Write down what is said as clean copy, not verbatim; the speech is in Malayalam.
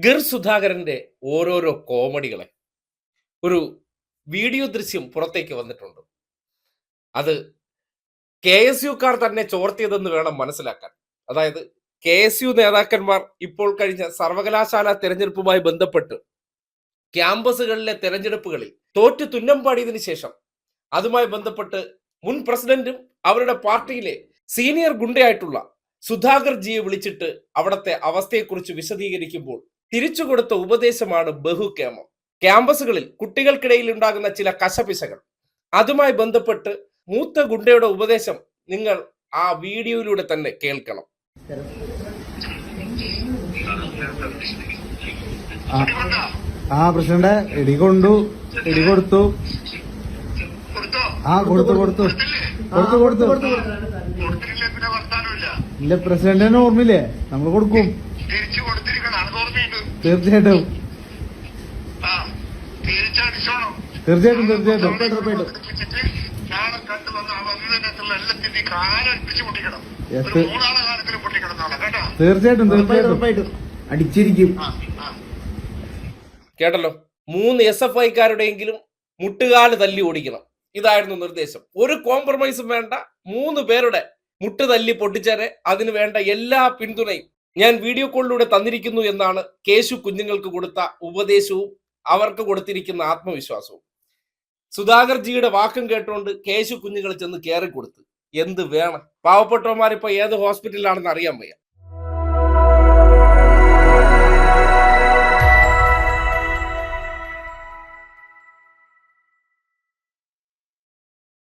ഗിർ സുധാകരന്റെ ഓരോരോ കോമഡികളെ ഒരു വീഡിയോ ദൃശ്യം പുറത്തേക്ക് വന്നിട്ടുണ്ട്. അത് KSUക്കാർ തന്നെ ചോർത്തിയതെന്ന് വേണം മനസ്സിലാക്കാൻ. അതായത് KSU നേതാക്കന്മാർ ഇപ്പോൾ കഴിഞ്ഞ സർവകലാശാല തെരഞ്ഞെടുപ്പുമായി ബന്ധപ്പെട്ട് ക്യാമ്പസുകളിലെ തെരഞ്ഞെടുപ്പുകളിൽ തോറ്റു തുന്നം പാടിയതിനു ശേഷം അതുമായി ബന്ധപ്പെട്ട് മുൻ പ്രസിഡന്റും അവരുടെ പാർട്ടിയിലെ സീനിയർ ഗുണ്ടയായിട്ടുള്ള സുധാകർ ജിയെ വിളിച്ചിട്ട് അവിടുത്തെ അവസ്ഥയെക്കുറിച്ച് വിശദീകരിക്കുമ്പോൾ തിരിച്ചു കൊടുത്ത ഉപദേശമാണ് ബഹുകേമം. ക്യാമ്പസുകളിൽ കുട്ടികൾക്കിടയിൽ ഉണ്ടാകുന്ന ചില കശപിശകൾ, അതുമായി ബന്ധപ്പെട്ട് മൂത്ത ഗുണ്ടയുടെ ഉപദേശം നിങ്ങൾ ആ വീഡിയോയിലൂടെ തന്നെ കേൾക്കണം. പ്രസിഡന്റ് ഇടികൊണ്ടു ഇടികൊടുത്തു കൊടുത്തു ഇല്ല, പ്രസിഡന്റിന് ഓർമ്മയില്ലേ? നമ്മൾ കൊടുക്കും, തീർച്ചയായിട്ടും അടിച്ചിരിക്കും. കേട്ടല്ലോ, 3 SFIക്കാരുടെയെങ്കിലും മുട്ടുകാല് തല്ലി ഓടിക്കണം, ഇതായിരുന്നു നിർദ്ദേശം. ഒരു കോംപ്രമൈസും വേണ്ട, 3 പേരുടെ മുട്ട് തല്ലി പൊട്ടിച്ചാരെ അതിന് വേണ്ട എല്ലാ പിന്തുണയും ഞാൻ വീഡിയോ കോളിലൂടെ തന്നിരിക്കുന്നു എന്നാണ് കേശു കുഞ്ഞുങ്ങൾക്ക് കൊടുത്ത ഉപദേശവും അവർക്ക് കൊടുത്തിരിക്കുന്ന ആത്മവിശ്വാസവും. സുധാകർ ജിയുടെ വാക്കും കേട്ടുകൊണ്ട് കേശു കുഞ്ഞുങ്ങൾ ചെന്ന് കയറി കൊടുത്ത് എന്ത് വേണം? പാവപ്പെട്ടവന്മാരിപ്പോ ഏത് ഹോസ്പിറ്റലിലാണെന്ന് അറിയാൻ വയ്യ.